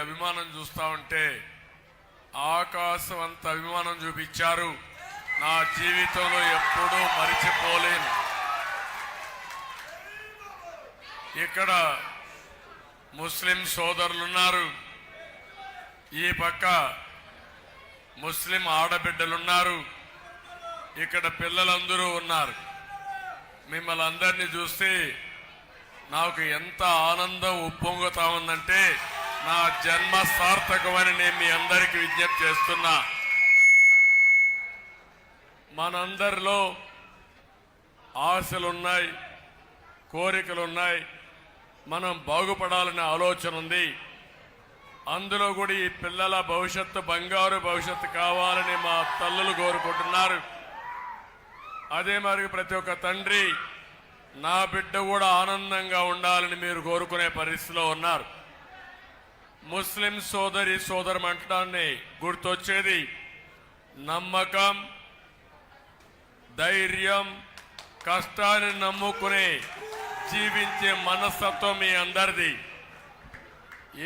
అభిమానం చూస్తా ఉంటే ఆకాశం అంత అభిమానం చూపించారు. నా జీవితంలో ఎప్పుడూ మరిచిపోలేను. ఇక్కడ ముస్లిం సోదరులున్నారు, ఈ పక్క ముస్లిం ఆడబిడ్డలున్నారు, ఇక్కడ పిల్లలందరూ ఉన్నారు. మిమ్మల్ని అందరినీ చూస్తే నాకు ఎంత ఆనందం ఉప్పొంగుతా ఉందంటే నా జన్మ సార్థకమని నేను మీ అందరికీ విజ్ఞప్తి చేస్తున్నా. మనందరిలో ఆశలున్నాయి, కోరికలున్నాయి, మనం బాగుపడాలనే ఆలోచన ఉంది. అందులో కూడా ఈ పిల్లల భవిష్యత్తు బంగారు భవిష్యత్తు కావాలని మా తల్లులు కోరుకుంటున్నారు. అదే మరి ప్రతి ఒక్క తండ్రి నా బిడ్డ కూడా ఆనందంగా ఉండాలని మీరు కోరుకునే పరిస్థితిలో ఉన్నారు. ముస్లిం సోదరి సోదరమంటాన్ని గుర్తొచ్చేది నమ్మకం, ధైర్యం, కష్టాన్ని నమ్ముకునే జీవించే మనస్తత్వం మీ అందరిది.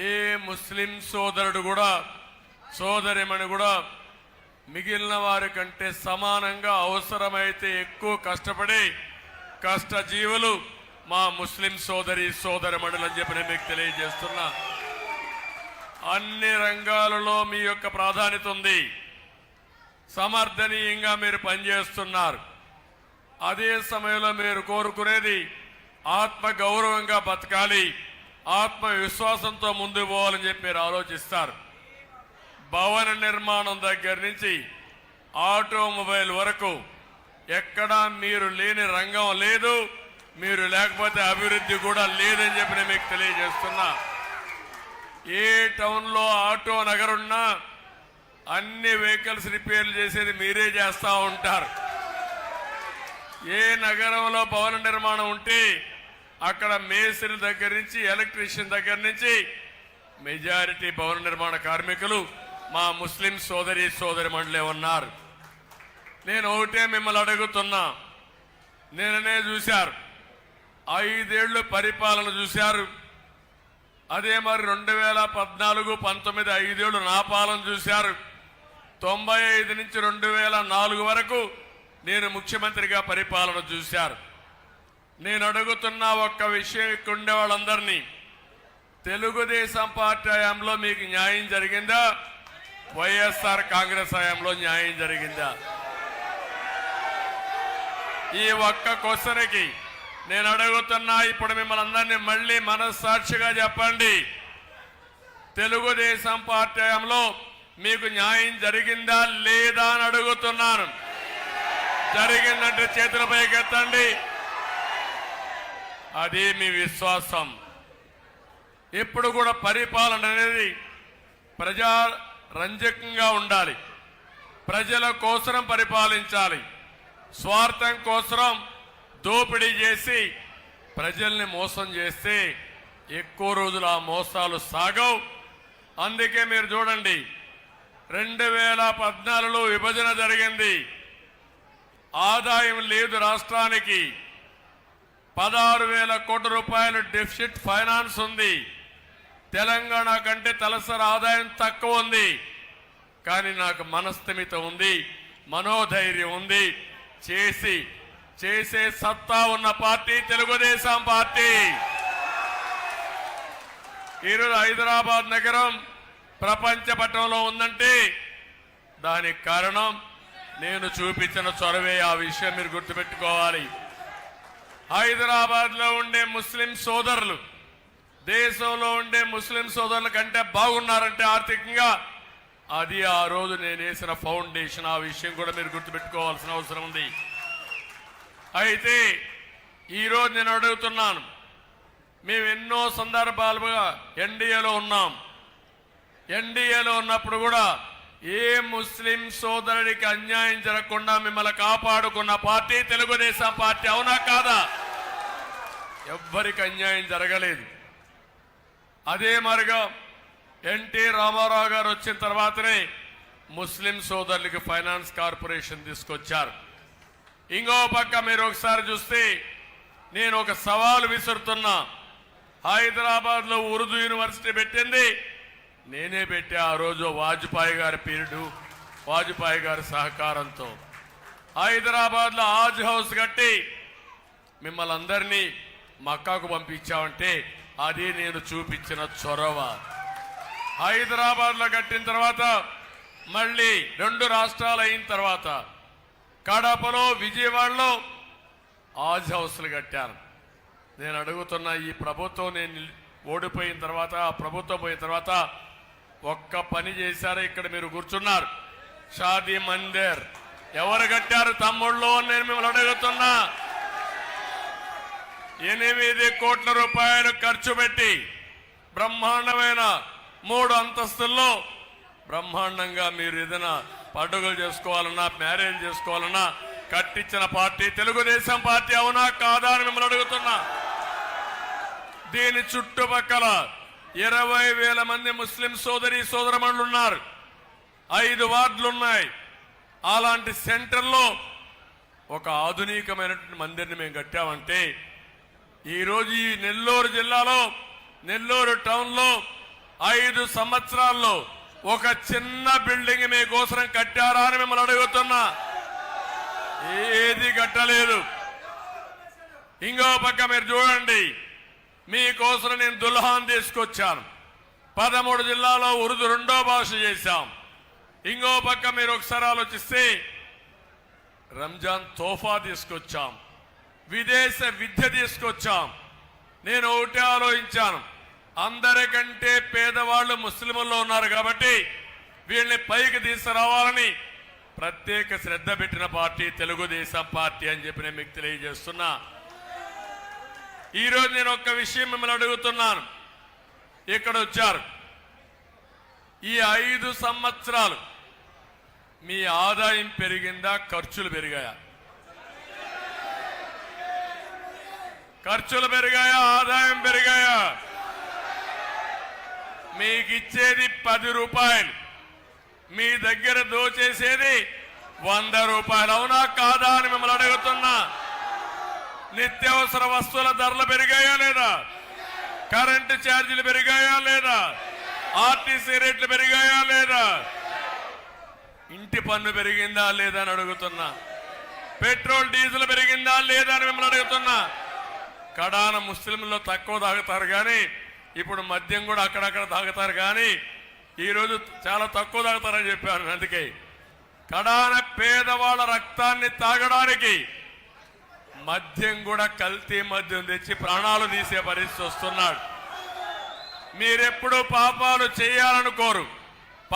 ఏ ముస్లిం సోదరుడు కూడా సోదరిమణి కూడా మిగిలిన వారి కంటే సమానంగా అవసరమైతే ఎక్కువ కష్టపడి కష్టజీవులు మా ముస్లిం సోదరిమణులని చెప్పి నేను మీకు తెలియజేస్తున్నా. అన్ని రంగాలలో మీ యొక్క ప్రాధాన్యత ఉంది, సమర్థనీయంగా మీరు పనిచేస్తున్నారు. అదే సమయంలో మీరు కోరుకునేది ఆత్మ గౌరవంగా బతకాలి, ఆత్మవిశ్వాసంతో ముందుకు పోవాలని చెప్పి మీరు ఆలోచిస్తారు. భవన నిర్మాణం దగ్గర నుంచి ఆటోమొబైల్ వరకు ఎక్కడా మీరు లేని రంగం లేదు, మీరు లేకపోతే అభివృద్ధి కూడా లేదని చెప్పి నేను మీకు తెలియజేస్తున్నా. ఏ టౌన్లో ఆటో నగరున్నా అన్ని వెహికల్స్ రిపేర్లు చేసేది మీరే చేస్తూ ఉంటారు. ఏ నగరంలో భవన నిర్మాణం ఉంటే అక్కడ మేస్త్రి దగ్గర నుంచి ఎలక్ట్రీషియన్ దగ్గర నుంచి మెజారిటీ భవన నిర్మాణ కార్మికులు మా ముస్లిం సోదరిమణులే ఉన్నారు. నేను ఒకటే మిమ్మల్ని అడుగుతున్నా, నేననే చూశారు, 5 ఏళ్లు పరిపాలన చూశారు. అదే మరి 2014, 19 5 ఏళ్లు నా పాలన చూశారు. 95 నుంచి 2004 వరకు నేను ముఖ్యమంత్రిగా పరిపాలన చూశారు. నేను అడుగుతున్న ఒక్క విషయం, ఇక్కడ ఉండే వాళ్ళందరినీ, తెలుగుదేశం పార్టీ హయాంలో మీకు న్యాయం జరిగిందా? వైఎస్ఆర్ కాంగ్రెస్ హయాంలో న్యాయం జరిగిందా? ఈ ఒక్క క్వశ్చన్కి నేను అడుగుతున్నా. ఇప్పుడు మిమ్మల్ని అందరినీ మళ్ళీ మనస్సాక్షిగా చెప్పండి, తెలుగుదేశం పార్టీ హయాంలో మీకు న్యాయం జరిగిందా లేదా అని అడుగుతున్నాను. జరిగిందంటే చేతుల పైకెత్తండి. అది మీ విశ్వాసం. ఇప్పుడు కూడా పరిపాలన అనేది ప్రజారంజకంగా ఉండాలి, ప్రజల కోసం పరిపాలించాలి. స్వార్థం కోసం దోపిడీ చేసి ప్రజల్ని మోసం చేస్తే ఎక్కువ రోజులు ఆ మోసాలు సాగవు. అందుకే మీరు చూడండి, 2014లో విభజన జరిగింది, ఆదాయం లేదు రాష్ట్రానికి, 16,000 కోట్ల రూపాయలు డెఫిసిట్ ఫైనాన్స్ ఉంది. తెలంగాణ కంటే తలసరి ఆదాయం తక్కువ ఉంది, కానీ నాకు మనస్థిమిత ఉంది, మనోధైర్యం ఉంది. చేసే సత్తా ఉన్న పార్టీ తెలుగుదేశం పార్టీ. ఈరోజు హైదరాబాద్ నగరం ప్రపంచ పటంలో ఉందంటే దానికి కారణం నేను చూపించిన చొరవే. ఆ విషయం మీరు గుర్తుపెట్టుకోవాలి. హైదరాబాద్ లో ఉండే ముస్లిం సోదరులు దేశంలో ఉండే ముస్లిం సోదరుల కంటే బాగున్నారంటే ఆర్థికంగా, అది ఆ రోజు నేను వేసిన ఫౌండేషన్. ఆ విషయం కూడా మీరు గుర్తుపెట్టుకోవాల్సిన అవసరం ఉంది. అయితే ఈరోజు నేను అడుగుతున్నాను, మేము ఎన్నో సందర్భాలుగా ఎన్డీఏలో ఉన్నాం. ఎన్డీఏలో ఉన్నప్పుడు కూడా ఏ ముస్లిం సోదరుడికి అన్యాయం జరగకుండా మిమ్మల్ని కాపాడుకున్న పార్టీ తెలుగుదేశం పార్టీ. అవునా కాదా? ఎవ్వరికి అన్యాయం జరగలేదు. అదే మరిగా ఎన్టీ రామారావు గారు వచ్చిన తర్వాతనే ముస్లిం సోదరులకి ఫైనాన్స్ కార్పొరేషన్ తీసుకొచ్చారు. ఇంకో పక్క మీరు ఒకసారి చూస్తే నేను ఒక సవాలు విసురుతున్నా. హైదరాబాద్ లో ఉర్దూ యూనివర్సిటీ పెట్టింది నేనే పెట్టా ఆ రోజు వాజ్పేయి గారి పీరియడ్, వాజ్పేయి గారి సహకారంతో హైదరాబాద్లో హాజ్ హౌస్ కట్టి మిమ్మల్ని అందరినీ మక్కాకు పంపించామంటే అది నేను చూపించిన చొరవ. హైదరాబాద్లో కట్టిన తర్వాత మళ్ళీ 2 రాష్ట్రాలు అయిన తర్వాత కడపలో, విజయవాడలో హాజ్ హౌస్లు కట్టాను. నేను అడుగుతున్న ఈ ప్రభుత్వం నేను ఓడిపోయిన తర్వాత, ఆ ప్రభుత్వం పోయిన తర్వాత ఒక్క పని చేశారు? ఇక్కడ మీరు కూర్చున్నారు, షాదీ మందిర్ ఎవరు కట్టారు తమ్ముళ్ళు? నేను మిమ్మల్ని అడుగుతున్నా. 8 కోట్ల రూపాయలు ఖర్చు పెట్టి బ్రహ్మాండమైన 3 అంతస్తుల్లో బ్రహ్మాండంగా మీరు ఏదైనా పండుగలు చేసుకోవాలన్నా, మ్యారేజ్ చేసుకోవాలన్నా కట్టించిన పార్టీ తెలుగుదేశం పార్టీ. అవునా కాదా అని మిమ్మల్ని అడుగుతున్నా. దీని చుట్టుపక్కల 20,000 మంది ముస్లిం సోదరి సోదరమణులు ఉన్నారు. 5 వార్డులు ఉన్నాయి. అలాంటి సెంటర్లో ఒక ఆధునికమైనటువంటి మందిర్ని మేము కట్టామంటే ఈరోజు ఈ నెల్లూరు జిల్లాలో, నెల్లూరు టౌన్లో 5 సంవత్సరాల్లో ఒక చిన్న బిల్డింగ్ మీకోసం కట్టారా అని మిమ్మల్ని అడుగుతున్నా. ఏది కట్టలేదు. ఇంకో పక్క మీరు చూడండి, మీకోసం నేను దుల్హాన్ తీసుకొచ్చాను. 13 జిల్లాలో ఉర్దూ 2వ భాష చేశాం. ఇంకో పక్క మీరు ఒకసారి ఆలోచిస్తే రంజాన్ తోఫా తీసుకొచ్చాం, విదేశ విద్య తీసుకొచ్చాం. నేను ఒకటే ఆలోచించాను, అందరికంటే పేదవాళ్ళు ముస్లింల్లో ఉన్నారు కాబట్టి వీళ్ళని పైకి తీసుకురావాలని ప్రత్యేక శ్రద్ధ పెట్టిన పార్టీ తెలుగుదేశం పార్టీ అని చెప్పి నేను మీకు తెలియజేస్తున్నా. ఈరోజు నేను ఒక్క విషయం మిమ్మల్ని అడుగుతున్నాను. ఇక్కడ వచ్చారు, ఈ 5 సంవత్సరాలు మీ ఆదాయం పెరిగిందా, ఖర్చులు పెరిగాయా? ఖర్చులు పెరిగాయా, ఆదాయం పెరిగాయా? మీకు ఇచ్చేది 10 రూపాయలు, మీ దగ్గర దోచేసేది 100 రూపాయలు. అవునా కాదా అని మిమ్మల్ని అడుగుతున్నా. నిత్యావసర వస్తువుల ధరలు పెరిగాయా లేదా? కరెంటు ఛార్జీలు పెరిగాయా లేదా? ఆర్టీసీ రేట్లు పెరిగాయా లేదా? ఇంటి పన్ను పెరిగిందా లేదా అని అడుగుతున్నా. పెట్రోల్ డీజిల్ పెరిగిందా లేదా అని మిమ్మల్ని అడుగుతున్నా. కడాన ముస్లింల్లో తక్కువ తాగుతారు కానీ ఇప్పుడు మద్యం కూడా అక్కడక్కడ తాగుతారు కానీ ఈరోజు చాలా తక్కువ తాగుతారని చెప్పాను. అందుకే కడాన పేదవాళ్ళ రక్తాన్ని తాగడానికి మద్యం కూడా కల్తీ మద్యం తెచ్చి ప్రాణాలు తీసే పరిస్థితి వస్తున్నాడు. మీరెప్పుడు పాపాలు చేయాలనుకోరు,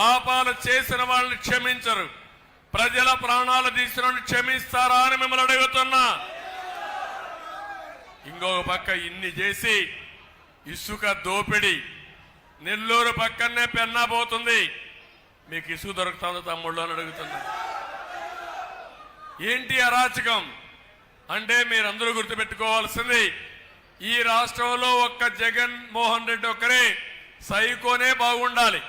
పాపాలు చేసిన వాళ్ళని క్షమించరు. ప్రజల ప్రాణాలు తీసిన వాళ్ళని క్షమిస్తారా అని మిమ్మల్ని అడుగుతున్నా. ఇంకొక పక్క ఇన్ని చేసి ఇసుక దోపిడి, నెల్లూరు పక్కనే పెన్నా పోతుంది, మీకు ఇసుక దొరుకుతుందో తమ్ముళ్ళు అని అడుగుతున్నా. ఏంటి అరాచకం అంటే మీరందరూ గుర్తుపెట్టుకోవాల్సింది, ఈ రాష్ట్రంలో ఒక్క జగన్మోహన్ రెడ్డి ఒక్కరే సైకోనే బాగుండాలి,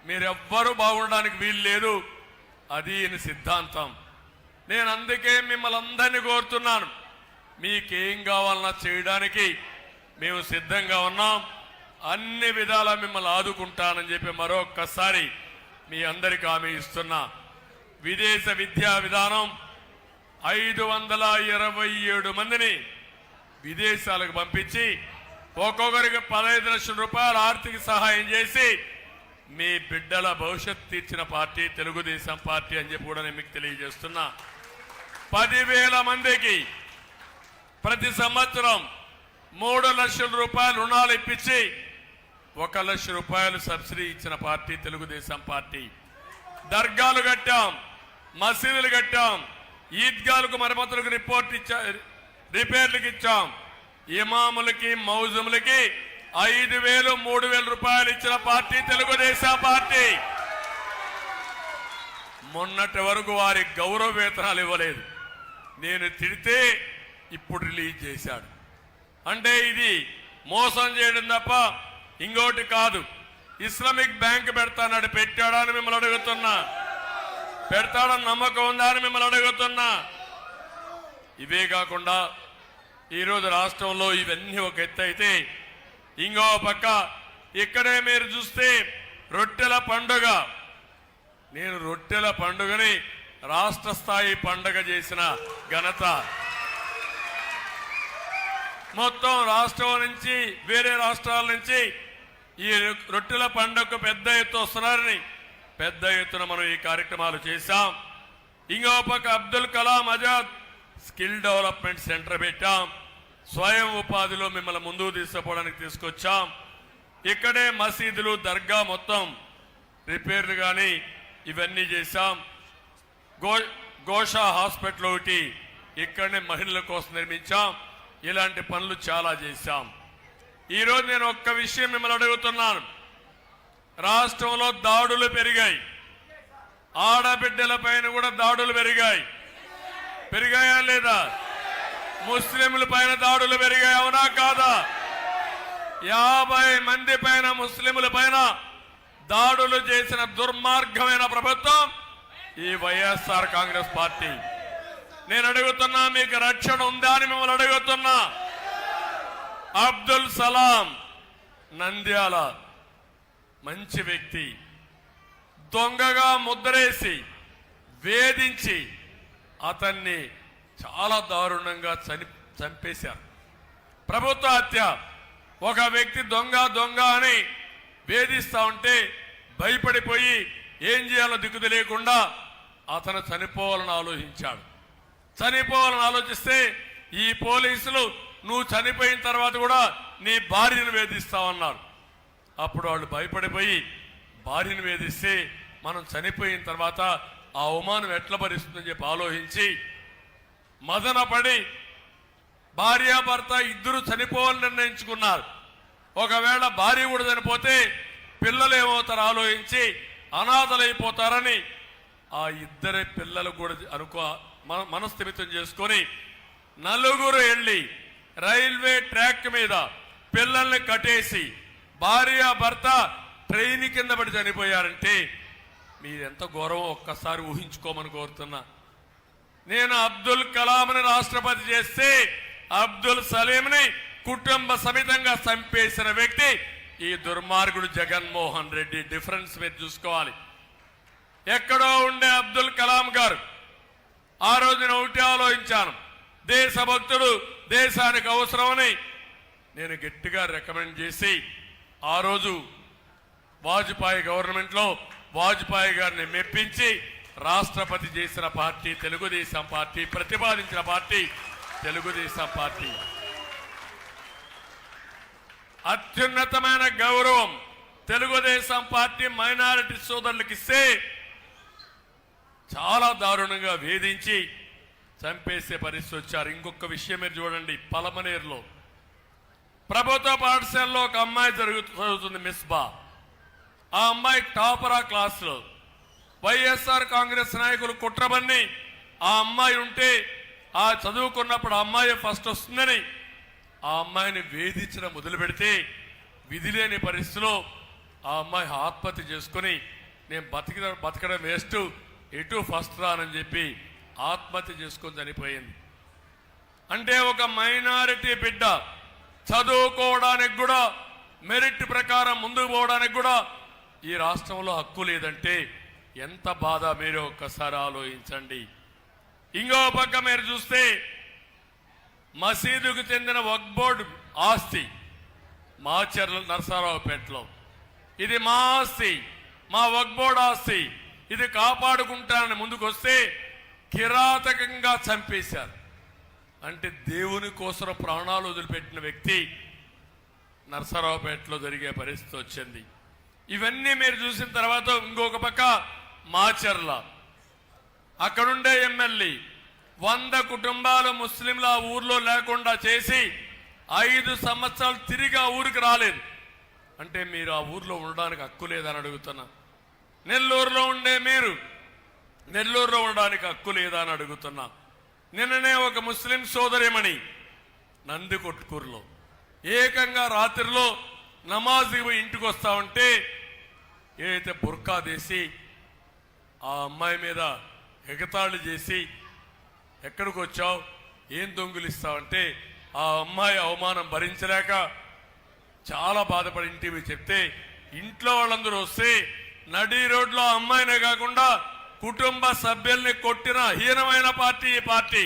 మీరెవ్వరూ బాగుండడానికి వీలు లేదు. అది ఈయన సిద్ధాంతం. నేను అందుకే మిమ్మల్ని అందరినీ కోరుతున్నాను, మీకేం కావాలన్నా చేయడానికి మేము సిద్ధంగా ఉన్నాం. అన్ని విధాలా మిమ్మల్ని ఆదుకుంటానని చెప్పి మరొక్కసారి మీ అందరికీ హామీ ఇస్తున్నా. విదేశ విద్యా విధానం 527 మందిని విదేశాలకు పంపించి ఒక్కొక్కరికి 15 లక్షల రూపాయల ఆర్థిక సహాయం చేసి మీ బిడ్డల భవిష్యత్తు తీర్చిన పార్టీ తెలుగుదేశం పార్టీ అని చెప్పి కూడా నేను మీకు తెలియజేస్తున్నా. 10,000 మందికి ప్రతి సంవత్సరం 3 లక్షల రూపాయలు రుణాలు ఇప్పించి 1 లక్ష రూపాయలు సబ్సిడీ ఇచ్చిన పార్టీ తెలుగుదేశం పార్టీ. దర్గాలు కట్టాం, మసీదులు కట్టాం, ఈద్గాలకు మరమ్మతులకు రిపేర్లకు ఇచ్చాం. ఇమాములకి మౌజుములకి 5,000, 3,000 రూపాయలు ఇచ్చిన పార్టీ తెలుగుదేశం పార్టీ. మొన్నటి వరకు వారి గౌరవ వేతనాలు ఇవ్వలేదు. నేను తిడితే ఇప్పుడు రిలీజ్ చేశాడు. అంటే ఇది మోసం చేయడం తప్ప ఇంకోటి కాదు. ఇస్లామిక్ బ్యాంక్ పెడతానని పెట్టాడా అని మిమ్మల్ని అడుగుతున్నా. పెడతాడని నమ్మకం ఉందా అని మిమ్మల్ని అడుగుతున్నా. ఇవే కాకుండా ఈరోజు రాష్ట్రంలో ఇవన్నీ ఒక ఎత్తు అయితే, ఇంకో పక్క ఇక్కడే మీరు చూస్తే రొట్టెల పండుగ. నేను రొట్టెల పండుగని రాష్ట్ర స్థాయి పండుగ చేసిన ఘనత. మొత్తం రాష్ట్రం నుంచి వేరే రాష్ట్రాల నుంచి ఈ రొట్టెల పండుగకు పెద్ద ఎత్తు వస్తున్నారని పెద్ద ఎత్తున మనం ఈ కార్యక్రమాలు చేశాం. ఇంకో పక్క Abdul Kalam Azad skill development centre పెట్టాం. స్వయం ఉపాధిలో మిమ్మల్ని ముందుకు తీసుకుపోవడానికి తీసుకొచ్చాం. ఇక్కడే మసీదులు దర్గా మొత్తం రిపేర్లు కానీ ఇవన్నీ చేశాం. గోషా హాస్పిటల్ ఒకటి ఇక్కడనే మహిళల కోసం నిర్మించాం. ఇలాంటి పనులు చాలా చేశాం. ఈరోజు నేను ఒక్క విషయం మిమ్మల్ని అడుగుతున్నాను. రాష్ట్రంలో దాడులు పెరిగాయి. ఆడబిడ్డల పైన కూడా దాడులు పెరిగాయా లేదా? ముస్లింల పైన దాడులు పెరిగాయి, అవునా కాదా? 50 మంది పైన ముస్లింల పైన దాడులు చేసిన దుర్మార్గమైన ప్రభుత్వం ఈ వైఎస్ఆర్ కాంగ్రెస్ పార్టీ. నేను అడుగుతున్నా, మీకు రక్షణ ఉందా అని మిమ్మల్ని అడుగుతున్నా. అబ్దుల్ సలాం నంద్యాల మంచి వ్యక్తి, దొంగగా ముద్రేసి వేధించి అతన్ని చాలా దారుణంగా చంపేశారు. ప్రభుత్వ హత్య. ఒక వ్యక్తి దొంగ అని వేధిస్తా ఉంటే భయపడిపోయి ఏం చేయాలో దిక్కు తెలియకుండా అతను చనిపోవాలని ఆలోచించాడు. చనిపోవాలని ఆలోచిస్తే ఈ పోలీసులు నువ్వు చనిపోయిన తర్వాత కూడా నీ భార్యను వేధిస్తావన్నారు. అప్పుడు వాళ్ళు భయపడిపోయి భార్యను వేధిస్తే మనం చనిపోయిన తర్వాత ఆ అవమానం ఎట్లా భరిస్తుందని చెప్పి ఆలోచించి మదనపడి భార్యాభర్త ఇద్దరు చనిపోవాలని నిర్ణయించుకున్నారు. ఒకవేళ భార్య కూడా చనిపోతే పిల్లలు ఏమవుతారో ఆలోచించి అనాథలైపోతారని ఆ ఇద్దరి పిల్లలు కూడా మనస్థిమితం చేసుకొని నలుగురు వెళ్ళి రైల్వే ట్రాక్ మీద పిల్లల్ని కట్టేసి భార్యాభర్త ట్రైన్ కింద పడి చనిపోయారంటే మీరెంత గౌరవం ఒక్కసారి ఊహించుకోమని కోరుతున్నా. నేను అబ్దుల్ కలాంని రాష్ట్రపతి చేస్తే అబ్దుల్ సలీంని కుటుంబ సమేతంగా చంపేసిన వ్యక్తి ఈ దుర్మార్గుడు జగన్మోహన్ రెడ్డి. డిఫరెన్స్ మీరు చూసుకోవాలి. ఎక్కడో ఉండే అబ్దుల్ కలాం గారు ఆ రోజు నేను ఒకటి ఆలోచించాను, దేశభక్తుడు, దేశానికి అవసరమని నేను గట్టిగా రికమెండ్ చేసి ఆ రోజు వాజ్పేయి గవర్నమెంట్లో వాజ్పేయి గారిని మెప్పించి రాష్ట్రపతి చేసిన పార్టీ తెలుగుదేశం పార్టీ, ప్రతిపాదించిన పార్టీ తెలుగుదేశం పార్టీ. అత్యున్నతమైన గౌరవం తెలుగుదేశం పార్టీ మైనారిటీ సోదరులకు ఇస్తే చాలా దారుణంగా వేధించి చంపేసే పరిస్థితి వచ్చారు. ఇంకొక విషయం మీరు చూడండి, పలమనేరులో ప్రభుత్వ పాఠశాలలో ఒక అమ్మాయి చదువుతుంది, మిస్బా. ఆ అమ్మాయి టాపర్ ఆ క్లాసులో. వైఎస్ఆర్ కాంగ్రెస్ నాయకులు కుట్రబన్ని ఆ అమ్మాయి ఉంటే ఆ చదువుకున్నప్పుడు ఆ అమ్మాయి ఫస్ట్ వస్తుందని ఆ అమ్మాయిని వేధించడం మొదలు పెడితే విధి లేని పరిస్థితిలో ఆ అమ్మాయి ఆత్మహత్య చేసుకుని నేను బతకడం వేస్ట్, ఎటు ఫస్ట్ రానని చెప్పి ఆత్మహత్య చేసుకొని చనిపోయింది. అంటే ఒక మైనారిటీ బిడ్డ చదువుకోవడానికి కూడా మెరిట్ ప్రకారం ముందుకు పోవడానికి కూడా ఈ రాష్ట్రంలో హక్కు లేదంటే ఎంత బాధ మీరు ఒక్కసారి ఆలోచించండి. ఇంకో పక్క మీరు చూస్తే మసీదుకు చెందిన వక్ఫ్ బోర్డు ఆస్తి మాచర్ల నరసరావుపేటలో, ఇది మా ఆస్తి, మా వక్ఫ్ బోర్డు ఆస్తి, ఇది కాపాడుకుంటానని ముందుకు వస్తే కిరాతకంగా చంపేశారు. అంటే దేవుని కోసం ప్రాణాలు వదిలిపెట్టిన వ్యక్తి నరసరావుపేటలో జరిగే పరిస్థితి వచ్చింది. ఇవన్నీ మీరు చూసిన తర్వాత ఇంకొక పక్క మాచర్ల, అక్కడుండే ఎమ్మెల్యే 100 కుటుంబాలు ముస్లింల ఊర్లో లేకుండా చేసి 5 సంవత్సరాలు తిరిగి ఆ ఊరికి రాలేదు. అంటే మీరు ఆ ఊర్లో ఉండడానికి హక్కు లేదని అడుగుతున్నా. నెల్లూరులో ఉండే మీరు నెల్లూరులో ఉండడానికి హక్కు లేదా అని అడుగుతున్నా. నిన్ననే ఒక ముస్లిం సోదరిమణి నందికొట్కూరులో ఏకంగా రాత్రిలో నమాజ్కి పోయి ఇంటికి వస్తా ఉంటే ఏదైతే బుర్కా తీసి ఆ అమ్మాయి మీద ఎగతాళి చేసి ఎక్కడికి వచ్చావు, ఏం దొంగిలిస్తావంటే ఆ అమ్మాయి అవమానం భరించలేక చాలా బాధపడి ఇంటికి చెప్తే ఇంట్లో వాళ్ళందరూ వస్తే నడి రోడ్లో అమ్మాయినే కాకుండా కుటుంబ సభ్యుల్ని కొట్టిన హీనమైన పార్టీ ఈ పార్టీ.